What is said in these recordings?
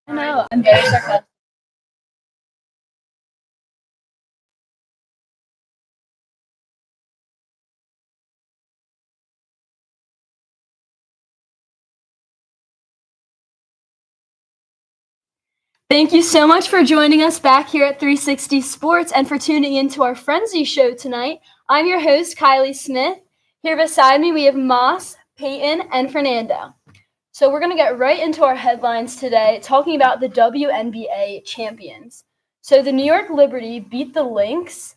No, I'm very sarcastic. Thank you so much for joining us back here at 360 Sports and for tuning in to our Frenzy show tonight. I'm your host, Kylie Smith. Here beside me, we have Moss, Peyton, and Fernando. So we're going to get right into our headlines today, talking about the WNBA champions. So the New York Liberty beat the Lynx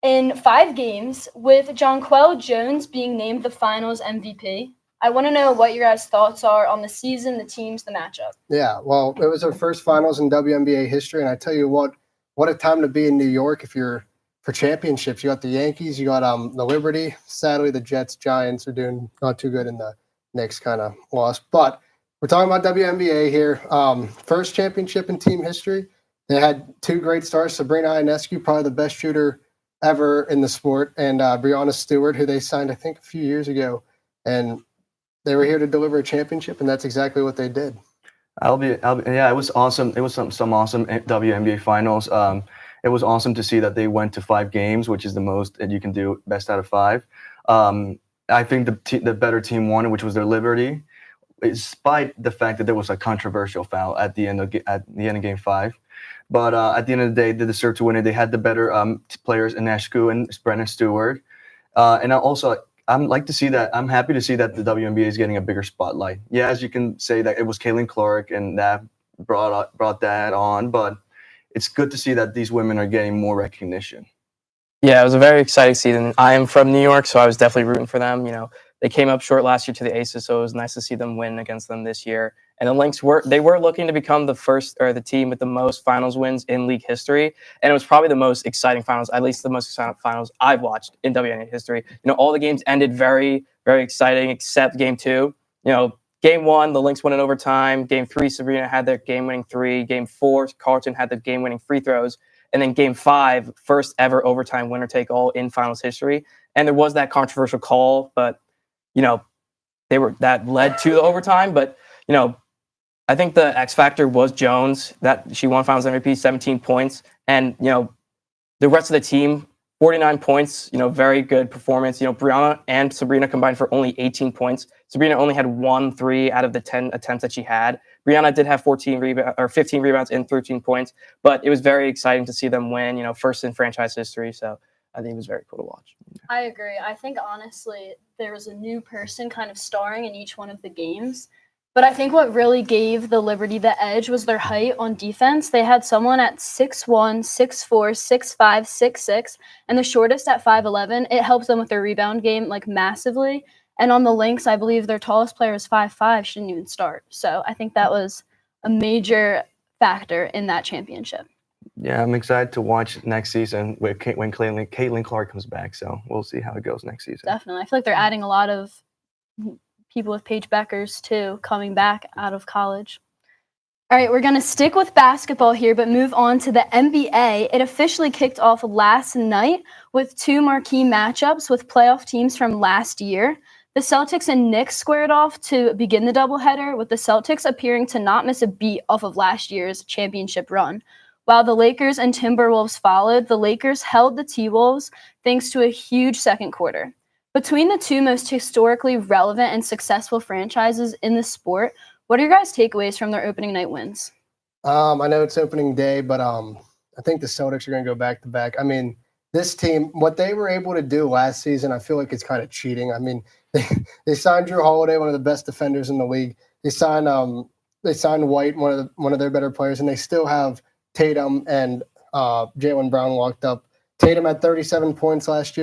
in 5 games, with Jonquel Jones being named the Finals MVP. I want to know what your guys' thoughts are on the season, the teams, the matchup. Yeah, well, it was our first finals in WNBA history, and I tell you what a time to be in New York if you're for championships. You got the Yankees, you got the Liberty. Sadly, the Jets, Giants are doing not too good, in the Knicks kind of lost. But we're talking about WNBA here. First championship in team history. They had 2 great stars: Sabrina Ionescu, probably the best shooter ever in the sport, and Breanna Stewart, who they signed, I think, a few years ago. And they were here to deliver a championship, and that's exactly what they did. Yeah, it was awesome. It was some awesome WNBA finals. It was awesome to see that they went to 5 games, which is the most that you can do, best out of 5. I think the better team won, which was their Liberty, despite the fact that there was a controversial foul at the end of Game 5. But at the end of the day, they deserved to win it. They had the better players, Ionescu and Breanna Stewart. And I'm happy to see that the WNBA is getting a bigger spotlight. Yeah, as you can say that it was Caitlin Clark and that brought that on, but it's good to see that these women are getting more recognition. Yeah, it was a very exciting season. I am from New York, so I was definitely rooting for them. They came up short last year to the Aces, so it was nice to see them win against them this year. And the Lynx were looking to become the team with the most finals wins in league history, and it was probably the most exciting finals, at least the most exciting finals I've watched in WNBA history. All the games ended very, very exciting, except Game 2. Game 1, the Lynx won in overtime. Game 3, Sabrina had their game-winning 3. Game 4, Carlton had the game-winning free throws. And then Game 5, first ever overtime winner-take-all in finals history. And there was that controversial call, but that led to the overtime. But I think the X factor was Jones, that she won Finals MVP, 17 points, and the rest of the team, 49 points. Very good performance. Breanna and Sabrina combined for only 18 points. Sabrina only had 1 3 out of the 10 attempts that she had. Breanna did have 15 rebounds and 13 points, but it was very exciting to see them win. First in franchise history. So I think it was very cool to watch. I agree. I think honestly, there was a new person kind of starring in each one of the games. But I think what really gave the Liberty the edge was their height on defense. They had someone at 6'1", 6'4", 6'5", 6'6", and the shortest at 5'11". It helps them with their rebound game massively. And on the Lynx, I believe their tallest player is 5'5". She didn't even start. So I think that was a major factor in that championship. Yeah, I'm excited to watch next season when Caitlin Clark comes back. So we'll see how it goes next season. Definitely. I feel like they're adding a lot of people with Paige Beckers, too, coming back out of college. All right, we're going to stick with basketball here, but move on to the NBA. It officially kicked off last night with 2 marquee matchups with playoff teams from last year. The Celtics and Knicks squared off to begin the doubleheader, with the Celtics appearing to not miss a beat off of last year's championship run. While the Lakers and Timberwolves followed, the Lakers held the T-Wolves thanks to a huge second quarter. Between the 2 most historically relevant and successful franchises in the sport, what are your guys' takeaways from their opening night wins? I know it's opening day, but I think the Celtics are going to go back-to-back. I mean, this team, what they were able to do last season, I feel like it's kind of cheating. I mean, they signed Drew Holiday, one of the best defenders in the league. They signed White, one of their better players, and they still have Tatum and Jaylen Brown locked up. Tatum had 37 points last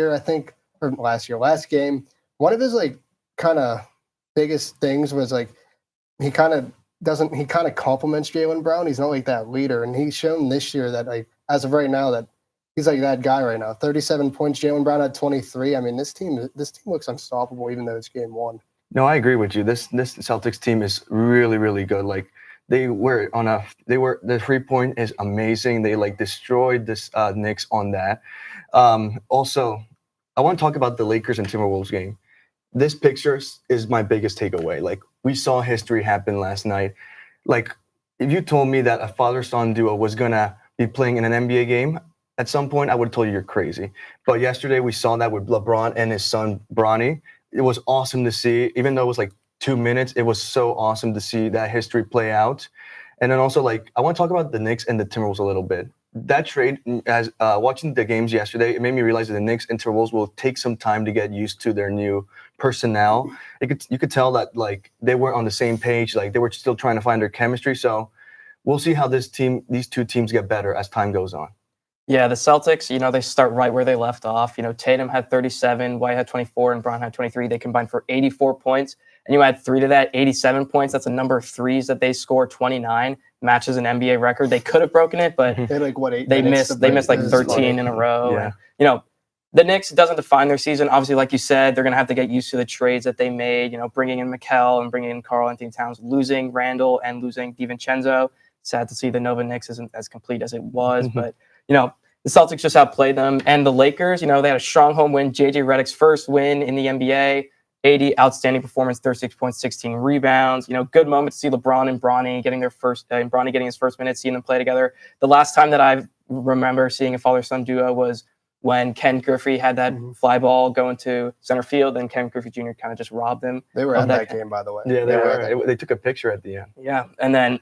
game. One of his kind of biggest things was he kind of compliments Jaylen Brown. He's not that leader, and he's shown this year that as of right now that he's that guy right now. 37 points. Jaylen Brown had 23. I mean, this team looks unstoppable, even though it's game 1. No, I agree with you. This Celtics team is really, really good. The 3-point is amazing. They destroyed this Knicks on that. Also, I want to talk about the Lakers and Timberwolves game. This picture is my biggest takeaway. We saw history happen last night. if you told me that a father-son duo was gonna be playing in an NBA game at some point, I would have told you you're crazy. But yesterday we saw that with LeBron and his son Bronny. It was awesome to see, even though it was like 2 minutes. It was so awesome to see that history play out. And then also, like, I want to talk about the Knicks and the Timberwolves a little bit. That trade, as watching the games yesterday, it made me realize that the Knicks and Timberwolves will take some time to get used to their new personnel. You could tell that like they weren't on the same page, like they were still trying to find their chemistry. So we'll see how these two teams get better as time goes on. Yeah, the Celtics, they start right where they left off. Tatum had 37, White had 24, and Brown had 23. They combined for 84 points. And you add 3 to that, 87 points. That's a number of threes that they score, 29, matches an NBA record. They could have broken it, but They had like what 8 they minutes missed. They missed like It was 13 funny. in a row. Yeah. And, the Knicks doesn't define their season. Obviously, like you said, they're going to have to get used to the trades that they made. Bringing in Mikal and bringing in Karl Anthony Towns, losing Randall and losing DiVincenzo. Sad to see the Nova Knicks isn't as complete as it was, but the Celtics just outplayed them. And the Lakers, they had a strong home win. JJ Redick's first win in the NBA. 80 outstanding performance, 36 points, 16 rebounds. Good moment to see LeBron and Bronny getting their first, and Bronny getting his first minute, seeing them play together. The last time that I remember seeing a father-son duo was when Ken Griffey had that fly ball go into center field, and Ken Griffey Jr. kind of just robbed him. They were of at that game, by the way. Yeah, they were. were. They took a picture at the end. Yeah, and then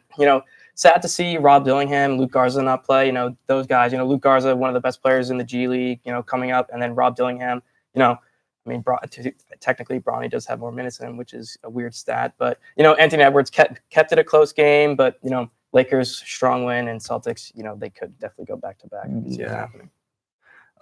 sad to see Rob Dillingham, Luke Garza not play. Those guys. Luke Garza, one of the best players in the G League. Coming up, and then Rob Dillingham. Technically, Bronny does have more minutes than him, which is a weird stat. But Anthony Edwards kept it a close game. But Lakers strong win, and Celtics. They could definitely go back to back. Yeah.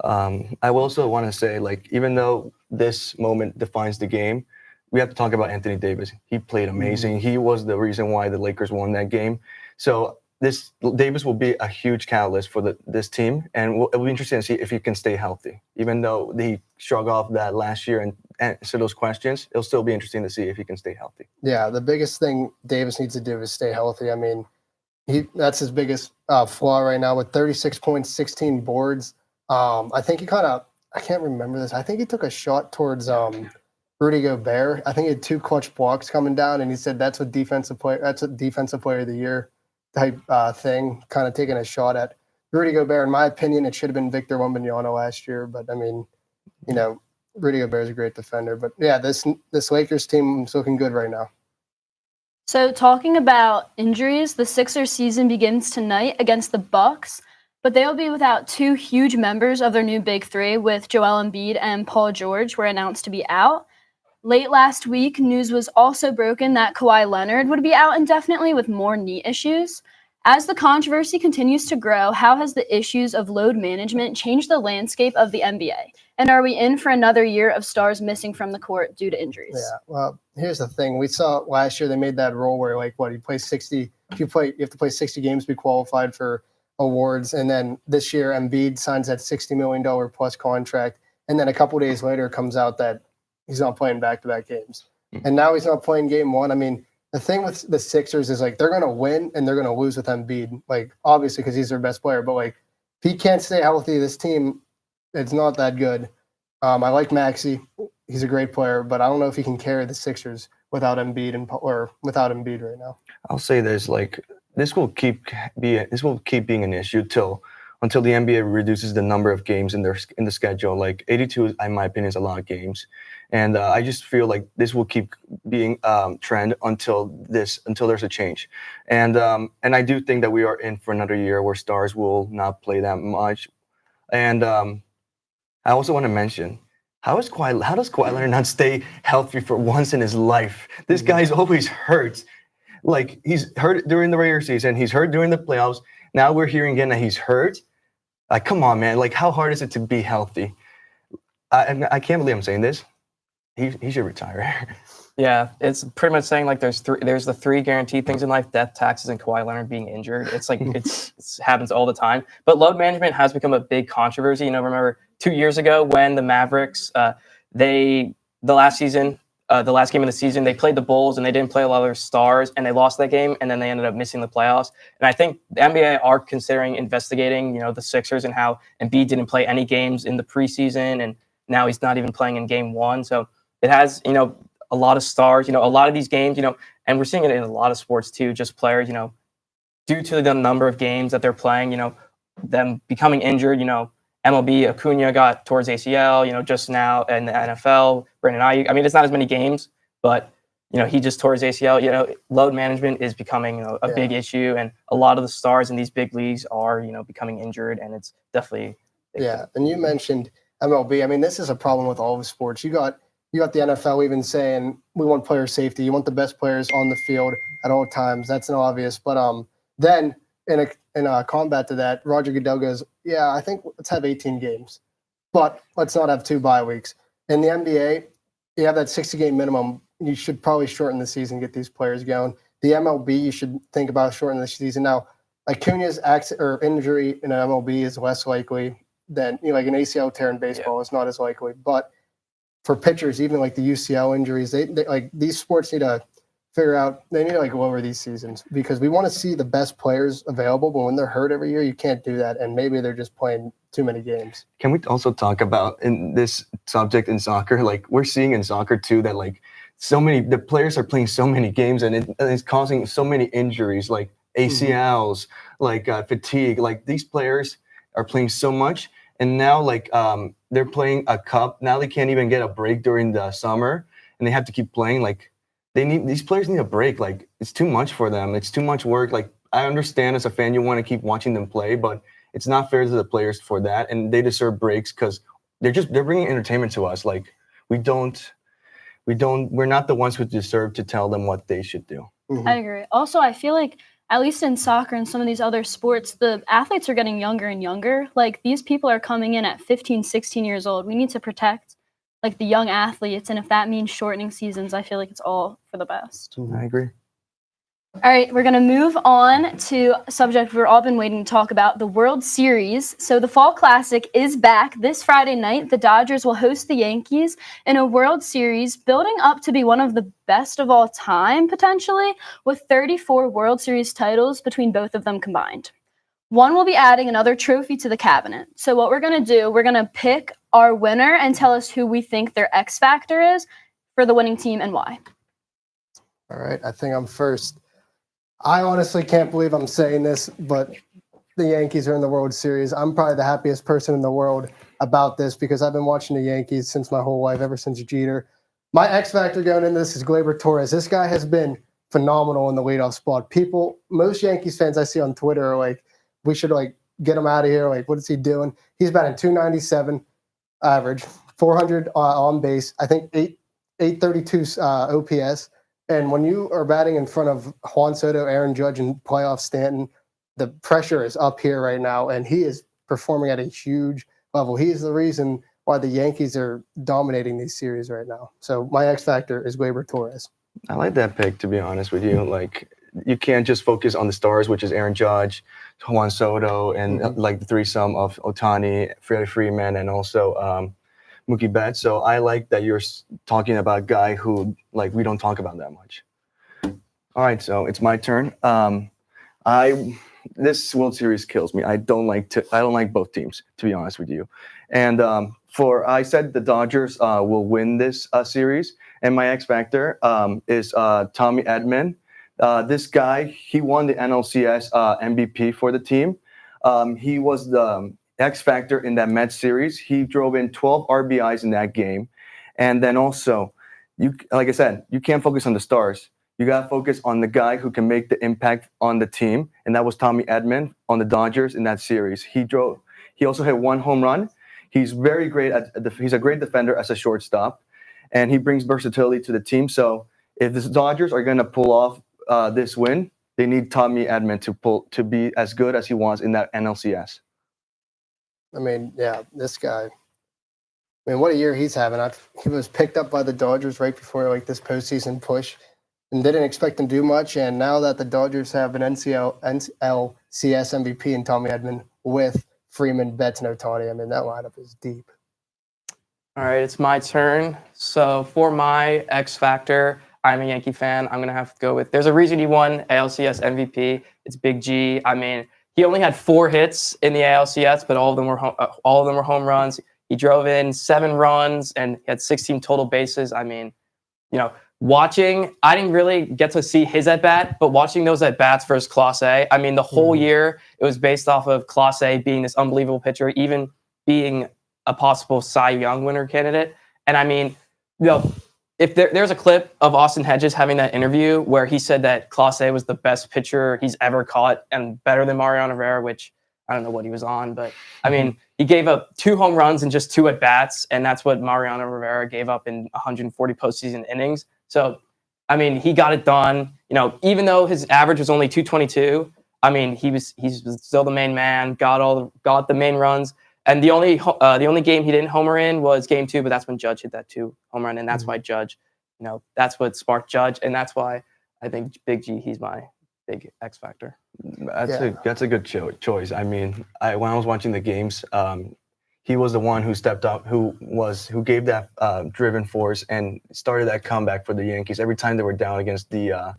I will also want to say, like, even though this moment defines the game, we have to talk about Anthony Davis. He played amazing. He was the reason why the Lakers won that game. So Davis will be a huge catalyst for this team, and it will be interesting to see if he can stay healthy. Even though he struggled off that last year and answer those questions, it'll still be interesting to see if he can stay healthy. Yeah, the biggest thing Davis needs to do is stay healthy. I mean, that's his biggest flaw right now with 36 points, 16 boards. I think I can't remember this. I think he took a shot towards Rudy Gobert. I think he had 2 clutch blocks coming down, and he said that's a defensive player of the year type thing, kind of taking a shot at Rudy Gobert. In my opinion, it should have been Victor Wembanyama last year, but I mean, Rudy Gobert is a great defender. But yeah, this Lakers team is looking good right now. So talking about injuries, the Sixers season begins tonight against the Bucks, but they'll be without 2 huge members of their new big 3, with Joel Embiid and Paul George were announced to be out. Late last week, news was also broken that Kawhi Leonard would be out indefinitely with more knee issues. As the controversy continues to grow, how has the issues of load management changed the landscape of the NBA? And are we in for another year of stars missing from the court due to injuries? Yeah, well, here's the thing. We saw last year they made that rule where, like, you play 60. You have to play 60 games to be qualified for awards. And then this year, Embiid signs that $60 million plus contract. And then a couple days later, it comes out that he's not playing back-to-back games. And now he's not playing game 1. I mean, the thing with the Sixers is, like, they're going to win and they're going to lose with Embiid, like, obviously because he's their best player. But, like, if he can't stay healthy, this team, it's not that good. I like Maxey. He's a great player, but I don't know if he can carry the Sixers without Embiid or without Embiid right now. I'll say this, like, this will keep being an issue until the NBA reduces the number of games in the schedule. Like 82, in my opinion, is a lot of games, and I just feel like this will keep being trend until there's a change, and I do think that we are in for another year where stars will not play that much, and I also want to mention how does Kawhi Leonard not stay healthy for once in his life? This guy's always hurt. Like, he's hurt during the regular season, he's hurt during the playoffs. Now we're hearing again that he's hurt. Like, come on, man. Like, how hard is it to be healthy? I can't believe I'm saying this. He should retire. Yeah, it's pretty much saying, like, there's the 3 guaranteed things in life: death, taxes, and Kawhi Leonard being injured. It's like it happens all the time. But load management has become a big controversy. Remember 2 years ago when the Mavericks, the last game of the season, they played the Bulls and they didn't play a lot of their stars and they lost that game, and then they ended up missing the playoffs. And I think the NBA are considering investigating, the Sixers and how Embiid didn't play any games in the preseason, and now he's not even playing in game 1. So it has, a lot of stars, a lot of these games, and we're seeing it in a lot of sports too, just players, due to the number of games that they're playing, them becoming injured, MLB, Acuna got towards ACL, just now in the NFL, Brandon Ayuk. I mean, it's not as many games, but, he just tore his ACL. Load management is becoming, a big issue. And a lot of the stars in these big leagues are, becoming injured. And it's definitely. Yeah. And you mentioned MLB. I mean, this is a problem with all of sports. You got the NFL even saying we want player safety. You want the best players on the field at all times. That's an obvious. But then in a combat to that, Roger Goodell goes, yeah, I think let's have 18 games, but let's not have 2 bye weeks. In the NBA, you have that 60-game minimum. You should probably shorten the season, get these players going. The MLB, you should think about shortening the season. Now, Acuna's accident or injury in MLB is less likely than like an ACL tear in baseball is not as likely. But for pitchers, even like the UCL injuries, they like these sports need to figure out. They need to like lower these seasons because we want to see the best players available. But when they're hurt every year, you can't do that, and maybe they're just playing too many games. Can we also talk about in this subject in soccer? Like we're seeing in soccer too that like the players are playing so many games and it's causing so many injuries, like ACLs, like fatigue. Like these players are playing so much, and now like they're playing a cup. Now they can't even get a break during the summer, and they have to keep playing. Like these players need a break. Like it's too much for them. It's too much work. Like I understand as a fan you want to keep watching them play, but it's not fair to the players for that, and they deserve breaks because they're bringing entertainment to us. Like we're not the ones who deserve to tell them what they should do. I agree. Also, I feel like at least in soccer and some of these other sports, the athletes are getting younger and younger. Like these people are coming in at 15, 16 years old. We need to protect like the young athletes. And if that means shortening seasons, I feel like it's all for the best. I agree. All right, we're going to move on to a subject we've all been waiting to talk about, the World Series. So the Fall Classic is back this Friday night. The Dodgers will host the Yankees in a World Series building up to be one of the best of all time, potentially, with 34 World Series titles between both of them combined. One will be adding another trophy to the cabinet. So what we're going to do, we're going to pick our winner and tell us who we think their X factor is for the winning team and why. All right, I think I'm first. I honestly can't believe I'm saying this, but the Yankees are in the World Series. I'm probably the happiest person in the world about this because I've been watching the Yankees since my whole life, ever since Jeter. My X factor going into this is Gleyber Torres. This guy has been phenomenal in the leadoff spot. Most Yankees fans I see on Twitter are like, we should like get him out of here. Like, what is he doing? He's batting 297 average, 400 on base. I think 832 OPS. And when you are batting in front of Juan Soto, Aaron Judge, and playoff Stanton, the pressure is up here right now, and he is performing at a huge level. He is the reason why the Yankees are dominating these series right now. So my X factor is Gleyber Torres. I like that pick, to be honest with you. Like, you can't just focus on the stars, which is Aaron Judge, Juan Soto, and like the threesome of Ohtani, Freddie Freeman, and also Mookie Betts. So I like that you're talking about a guy who like we don't talk about that much. All right, so it's my turn. This World Series kills me. I don't like both teams, to be honest with you. And I said the Dodgers will win this series, and my X factor is Tommy Edman. This guy, he won the NLCS MVP for the team. He was the X factor in that Mets series. He drove in 12 RBIs in that game. And then also, like I said, you can't focus on the stars. You got to focus on the guy who can make the impact on the team. And that was Tommy Edman on the Dodgers in that series. He also hit 1 home run. He's very great he's a great defender as a shortstop, and he brings versatility to the team. So if the Dodgers are going to pull off this win, they need Tommy Edman to be as good as he was in that NLCS. I mean, yeah, this guy. I mean, what a year he's having. He was picked up by the Dodgers right before like this postseason push, and didn't expect him to do much. And now that the Dodgers have an NLCS MVP in Tommy Edman with Freeman, Betts, and Ohtani, I mean, that lineup is deep. All right, it's my turn. So for my X factor, I'm a Yankee fan. I'm going to have to go with, there's a reason he won ALCS MVP. It's Big G. I mean, he only had 4 hits in the ALCS, but all of them were home runs. He drove in 7 runs and he had 16 total bases. I mean, watching, I didn't really get to see his at bat, but watching those at bats versus Class A, I mean, the whole year it was based off of Class A being this unbelievable pitcher, even being a possible Cy Young winner candidate. And I mean, if there's a clip of Austin Hedges having that interview where he said that Class A was the best pitcher he's ever caught and better than Mariano Rivera, which I don't know what he was on, but I mean, he gave up 2 home runs in just 2 at bats, and that's what Mariano Rivera gave up in 140 postseason innings. So, I mean, he got it done. Even though his average was only 222, I mean, he's still the main man. Got the main runs, and the only game he didn't homer in was Game 2, but that's when Judge hit that 2 home run, and that's why Judge, that's what sparked Judge, and that's why I think Big G, he's my big X factor. That's a good choice. I mean, when I was watching the games, he was the one who stepped up, who gave that driven force and started that comeback for the Yankees every time they were down against the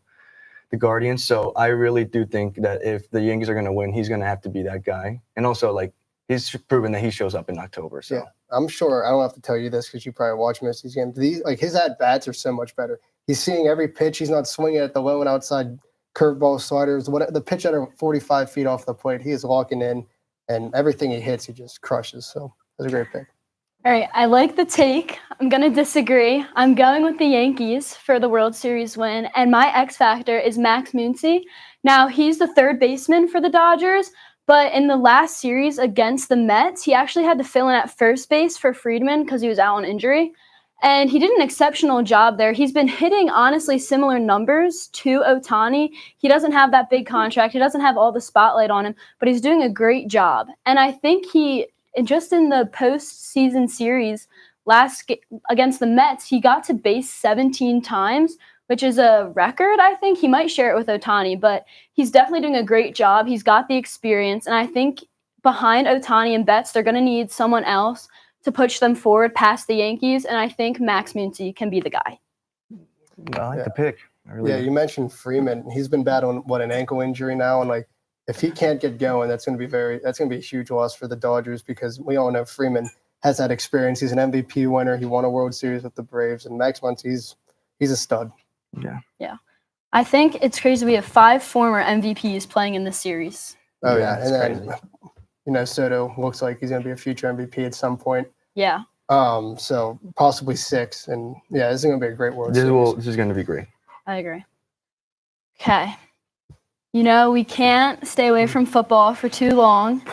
Guardians. So I really do think that if the Yankees are going to win, he's going to have to be that guy. And also, like, he's proven that he shows up in October. So. Yeah, I'm sure. I don't have to tell you this because you probably watch most of these games. His at bats are so much better. He's seeing every pitch. He's not swinging at the low and outside curveball, sliders. The pitch at 45 feet off the plate, he is locking in, and everything he hits, he just crushes. So that's a great pick. All right, I like the take. I'm going to disagree. I'm going with the Yankees for the World Series win, and my X factor is Max Muncy. Now, he's the third baseman for the Dodgers, but in the last series against the Mets, he actually had to fill in at first base for Friedman because he was out on injury, and he did an exceptional job there. He's been hitting, honestly, similar numbers to Ohtani. He doesn't have that big contract. He doesn't have all the spotlight on him, but he's doing a great job, and I think just in the postseason series against the Mets, he got to base 17 times, which is a record, I think. He might share it with Ohtani, but he's definitely doing a great job. He's got the experience, and I think behind Ohtani and Betts, they're going to need someone else to push them forward past the Yankees, and I think Max Muncy can be the guy. I like the pick. You mentioned Freeman. He's been battling an ankle injury now, and if he can't get going, that's going to be a huge loss for the Dodgers because we all know Freeman has that experience. He's an MVP winner. He won a World Series with the Braves, and Max Muncy, he's a stud. Yeah. I think it's crazy. We have 5 former MVPs playing in this series. Oh yeah, and then Soto looks like he's going to be a future MVP at some point. Yeah. So possibly 6, and this is going to be a great World Series. This is going to be great. I agree. Okay. We can't stay away from football for too long.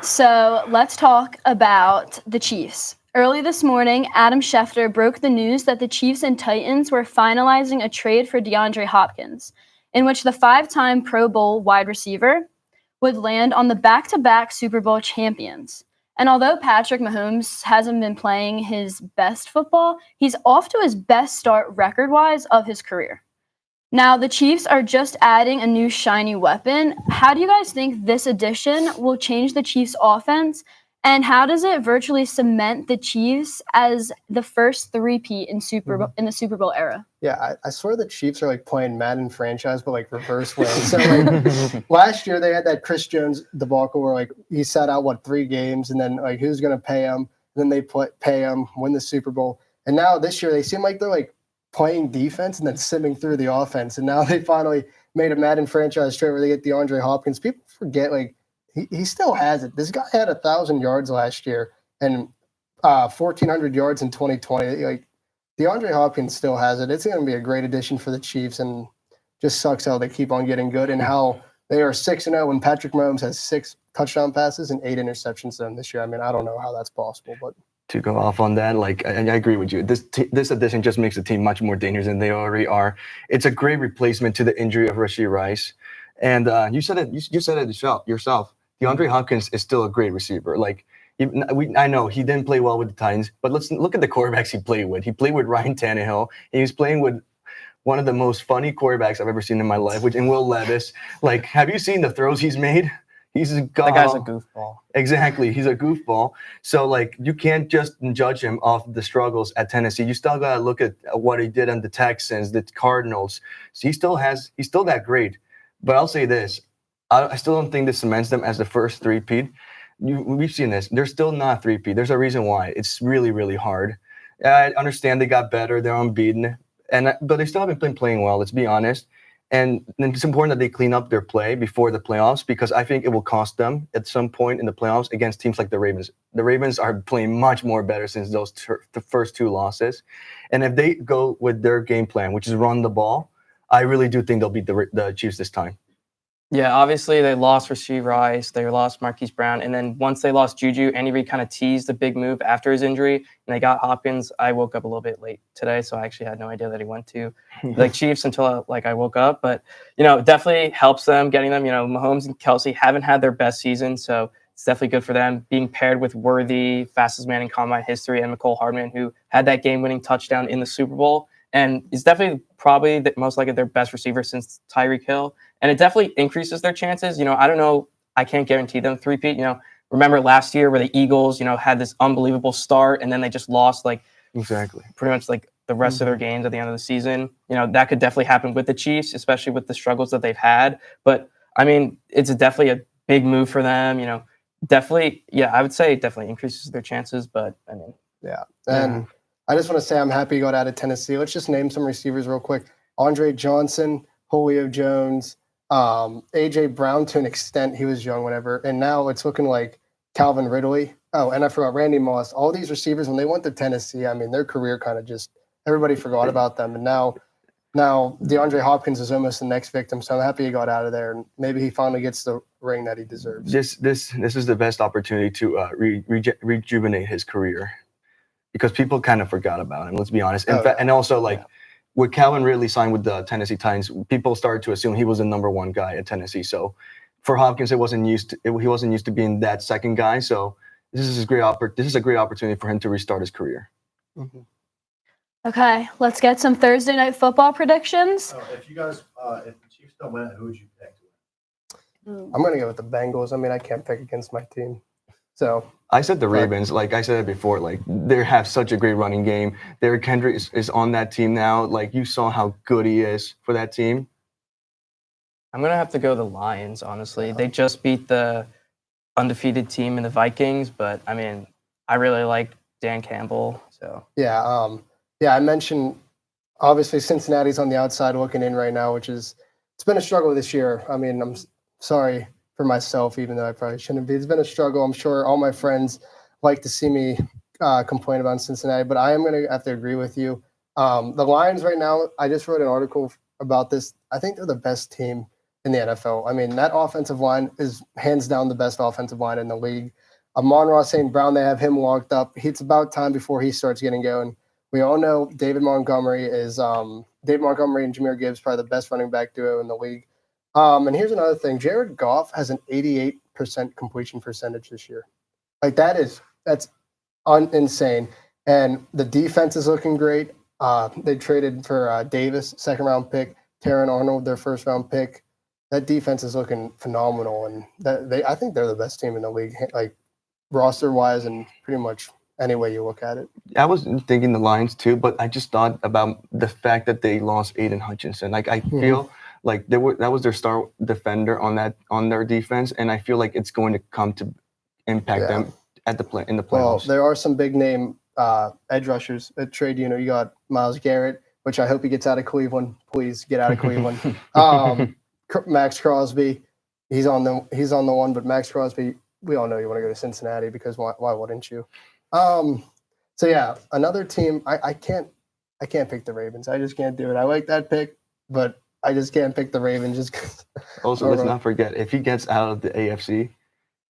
So let's talk about the Chiefs. Early this morning, Adam Schefter broke the news that the Chiefs and Titans were finalizing a trade for DeAndre Hopkins, in which the 5-time Pro Bowl wide receiver would land on the back-to-back Super Bowl champions. And although Patrick Mahomes hasn't been playing his best football, he's off to his best start record-wise of his career. Now, the Chiefs are just adding a new shiny weapon. How do you guys think this addition will change the Chiefs' offense? And how does it virtually cement the Chiefs as the first three-peat in the Super Bowl era? Yeah, I swear the Chiefs are playing Madden franchise, but reverse way. So last year they had that Chris Jones debacle where he sat out 3 games, and then who's going to pay him? And then they pay him, win the Super Bowl, and now this year they seem like they're playing defense and then simming through the offense. And now they finally made a Madden franchise trade where they get DeAndre Hopkins. People forget he still has it. This guy had 1,000 yards last year and 1,400 yards in 2020. DeAndre Hopkins still has it. It's going to be a great addition for the Chiefs, and just sucks how they keep on getting good and how they are 6-0 when Patrick Mahomes has 6 touchdown passes and 8 interceptions done this year. I mean, I don't know how that's possible, but to go off on that, I agree with you. This addition just makes the team much more dangerous than they already are. It's a great replacement to the injury of Rashee Rice, and you said it. You said it yourself. DeAndre Hopkins is still a great receiver. I know he didn't play well with the Titans, but let's look at the quarterbacks he played with. He played with Ryan Tannehill. He was playing with one of the most funny quarterbacks I've ever seen in my life, in Will Levis. Have you seen the throws he's made? That guy's a goofball. Exactly. He's a goofball. So, you can't just judge him off the struggles at Tennessee. You still got to look at what he did on the Texans, the Cardinals. So he's still that great. But I'll say this. I still don't think this cements them as the first three-peat. We've seen this. They're still not three-peat. There's a reason why. It's really, really hard. I understand they got better. They're unbeaten. but they still haven't been playing well. Let's be honest. And it's important that they clean up their play before the playoffs because I think it will cost them at some point in the playoffs against teams like the Ravens. The Ravens are playing much more better since the first 2 losses. And if they go with their game plan, which is run the ball, I really do think they'll beat the Chiefs this time. Yeah, obviously they lost Rasheed Rice, they lost Marquise Brown, and then once they lost Juju, Andy Reid kind of teased a big move after his injury, and they got Hopkins. I woke up a little bit late today, so I actually had no idea that he went to the Chiefs until I woke up. But it definitely helps them getting them. Mahomes and Kelsey haven't had their best season, so it's definitely good for them. Being paired with Worthy, fastest man in combine history, and McCole Hardman, who had that game-winning touchdown in the Super Bowl. And is definitely probably most likely their best receiver since Tyreek Hill. And it definitely increases their chances. I don't know. I can't guarantee them three-peat. Remember last year where the Eagles, had this unbelievable start and then they just lost exactly pretty much the rest of their games at the end of the season. That could definitely happen with the Chiefs, especially with the struggles that they've had. But I mean, it's definitely a big move for them. Definitely, I would say it definitely increases their chances. But I mean, yeah. And I just want to say I'm happy he got out of Tennessee. Let's just name some receivers real quick. Andre Johnson, Julio Jones, A.J. Brown to an extent. He was young, whatever. And now it's looking like Calvin Ridley. Oh, and I forgot Randy Moss. All these receivers, when they went to Tennessee, I mean, their career kind of just – everybody forgot about them. And now DeAndre Hopkins is almost the next victim. So I'm happy he got out of there. And maybe he finally gets the ring that he deserves. This is the best opportunity to rejuvenate his career. Because people kind of forgot about him, let's be honest. And also, when Calvin Ridley signed with the Tennessee Titans, people started to assume he was the number 1 guy at Tennessee. So for Hopkins, he wasn't used to being that second guy. So this is a great opportunity for him to restart his career. Mm-hmm. Okay, let's get some Thursday night football predictions. If the Chiefs don't win, who would you pick to win? I'm going to go with the Bengals. I mean, I can't pick against my team. So I said the Ravens, like I said it before, they have such a great running game. Derrick Henry is on that team now. You saw how good he is for that team. I'm going to have to go the Lions, honestly. They just beat the undefeated team in the Vikings, but I mean, I really like Dan Campbell. So yeah, I mentioned obviously Cincinnati's on the outside looking in right now, it's been a struggle this year. I mean, I'm sorry for myself, even though I probably shouldn't be. It's been a struggle. I'm sure all my friends like to see me complain about Cincinnati, but I am going to have to agree with you. The Lions right now, I just wrote an article about this. I think they're the best team in the NFL. I mean, that offensive line is hands down the best offensive line in the league. Amon-Ra St. Brown, they have him locked up. It's about time before he starts getting going. We all know David Montgomery and Jahmyr Gibbs, probably the best running back duo in the league. And here's another thing. Jared Goff has an 88% completion percentage this year. That's insane. And the defense is looking great. They traded for Davis, second-round pick, Taron Arnold, their first-round pick. That defense is looking phenomenal. And I think they're the best team in the league, roster-wise and pretty much any way you look at it. I was thinking the Lions too, but I just thought about the fact that they lost Aiden Hutchinson. I feel that was their star defender on their defense, and I feel like it's going to come to impact them in the playoffs. Well, there are some big name edge rushers at trade. You got Myles Garrett, which I hope he gets out of Cleveland. Please get out of Cleveland. Max Crosby, he's on the one, but Max Crosby, we all know you want to go to Cincinnati because why wouldn't you? So yeah, another team. I can't pick the Ravens. I just can't do it. I like that pick, but I just can't pick the Ravens just because. Also, let's not forget, if he gets out of the AFC,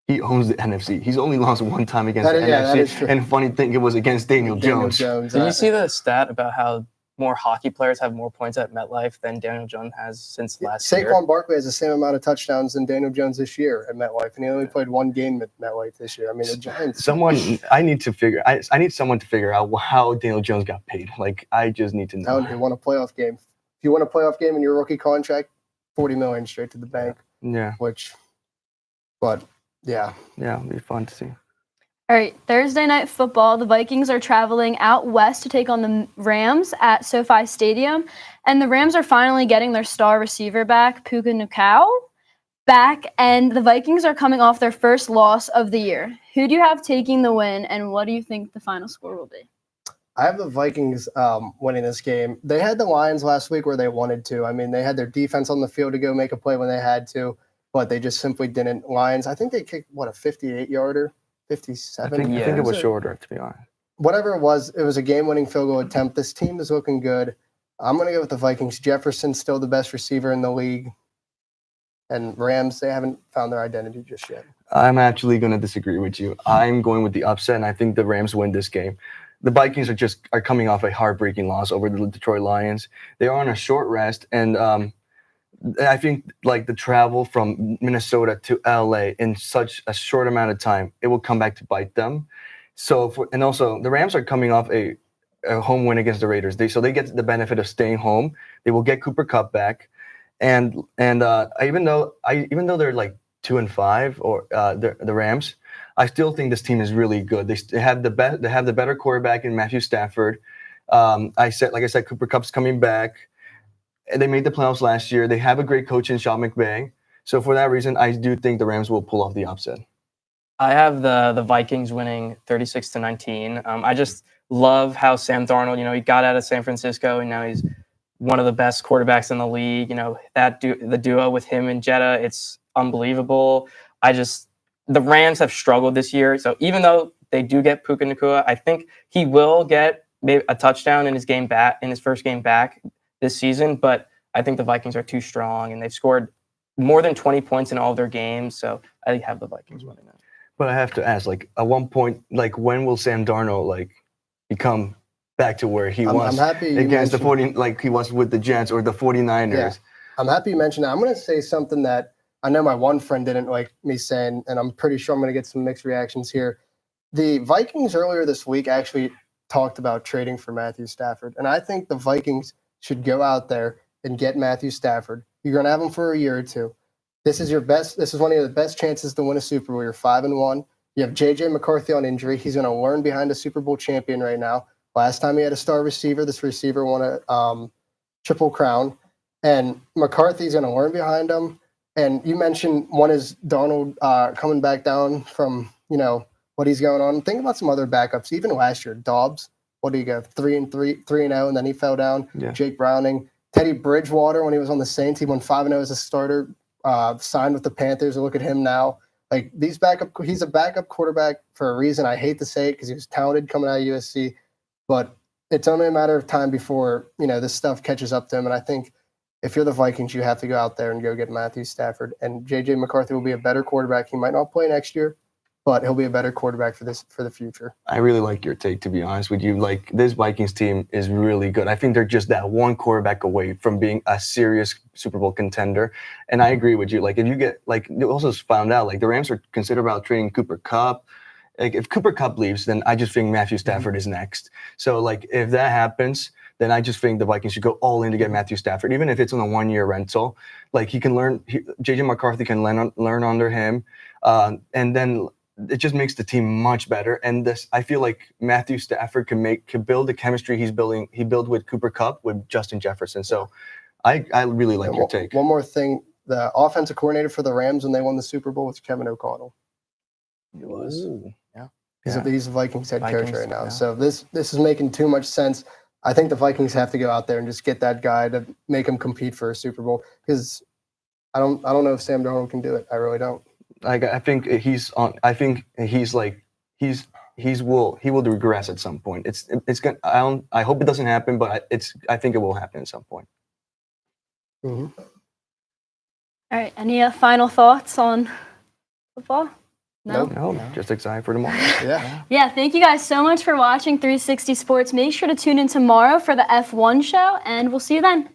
he owns the NFC. He's only lost one time against the NFC. That is true. And funny thing, it was against Daniel Jones. Did you see the stat about how more hockey players have more points at MetLife than Daniel Jones has since last year? Saquon Barkley has the same amount of touchdowns than Daniel Jones this year at MetLife, and he only played one game at MetLife this year. I mean, the Giants. I need someone to figure out how Daniel Jones got paid. I just need to know. He won a playoff game. If you win a playoff game in your rookie contract, $40 million straight to the bank. Yeah. Yeah, it'd be fun to see. All right, Thursday night football. The Vikings are traveling out west to take on the Rams at SoFi Stadium. And the Rams are finally getting their star receiver back, Puka Nacua, back. And the Vikings are coming off their first loss of the year. Who do you have taking the win, and what do you think the final score will be? I have the Vikings winning this game. They had the Lions last week where they wanted to. I mean, they had their defense on the field to go make a play when they had to, but they just simply didn't. Lions, I think they kicked, a 58-yarder? 57? I think Yeah. it was shorter, to be honest. Whatever it was a game-winning field goal attempt. This team is looking good. I'm going to go with the Vikings. Jefferson's still the best receiver in the league. And Rams, they haven't found their identity just yet. I'm actually going to disagree with you. I'm going with the upset, and I think the Rams win this game. The Vikings are coming off a heartbreaking loss over the Detroit Lions. They are on a short rest, and I think like the travel from Minnesota to LA in such a short amount of time, it will come back to bite them. So, and also the Rams are coming off a home win against the Raiders. So they get the benefit of staying home. They will get Cooper Kupp back, and even though they're like 2-5 or the Rams, I still think this team is really good. They have the better quarterback in Matthew Stafford. Like I said, Cooper Kupp's coming back. And they made the playoffs last year. They have a great coach in Sean McVay. So for that reason, I do think the Rams will pull off the upset. I have the Vikings winning 36-19. I just love how Sam Darnold, he got out of San Francisco and now he's one of the best quarterbacks in the league. The duo with him and Jetta, it's unbelievable. The Rams have struggled this year. So even though they do get Puka Nacua, I think he will get maybe a touchdown in his first game back this season, but I think the Vikings are too strong and they've scored more than 20 points in all of their games. So I have the Vikings winning that. But I have to ask, at one point, when will Sam Darnold become back to where he was I'm happy against the 40, like he was with the Jets or the 49ers? Yeah. I'm happy you mentioned that. I'm going to say something that I know my one friend didn't like me saying, and I'm pretty sure I'm going to get some mixed reactions here. The Vikings earlier this week actually talked about trading for Matthew Stafford, and I think the Vikings should go out there and get Matthew Stafford. You're going to have him for a year or two. This is one of the best chances to win a Super Bowl. You're 5-1. You have J.J. McCarthy on injury. He's going to learn behind a Super Bowl champion right now. Last time he had a star receiver, this receiver won a Triple Crown. And McCarthy's going to learn behind him. And you mentioned one is Darnold coming back down from, what he's going on. Think about some other backups. Even last year, Dobbs. What do you go? 3-0, and then he fell down. Yeah. Jake Browning, Teddy Bridgewater when he was on the Saints, he won 5-0 as a starter. Signed with the Panthers. Look at him now. He's a backup quarterback for a reason. I hate to say it because he was talented coming out of USC, but it's only a matter of time before this stuff catches up to him. And I think if you're the Vikings, you have to go out there and go get Matthew Stafford. And J.J. McCarthy will be a better quarterback. He might not play next year, but he'll be a better quarterback for the future. I really like your take, to be honest with you. This Vikings team is really good. I think they're just that one quarterback away from being a serious Super Bowl contender. And I agree with you. If you get, you also found out, the Rams are considered about trading Cooper Kupp. If Cooper Kupp leaves, then I just think Matthew Stafford is next. So, if that happens, then I just think the Vikings should go all in to get Matthew Stafford, even if it's on a one-year rental. He can learn, J.J. McCarthy can learn under him. And then it just makes the team much better. And I feel like Matthew Stafford can build the chemistry he built with Cooper Kupp with Justin Jefferson. So I really like your take. One more thing. The offensive coordinator for the Rams when they won the Super Bowl was Kevin O'Connell. It was. Ooh. Yeah. He's the Vikings head coach right now. Yeah. So this is making too much sense. I think the Vikings have to go out there and just get that guy to make him compete for a Super Bowl because I don't know if Sam Darnold can do it. I really don't. I think he's on. I think he will regress at some point. It's gonna. I hope it doesn't happen, but I think it will happen at some point. Mm-hmm. All right. Any final thoughts on football? No? Nope. No, just excited for tomorrow. Yeah. Yeah, thank you guys so much for watching 360 Sports. Make sure to tune in tomorrow for the F1 show, and we'll see you then.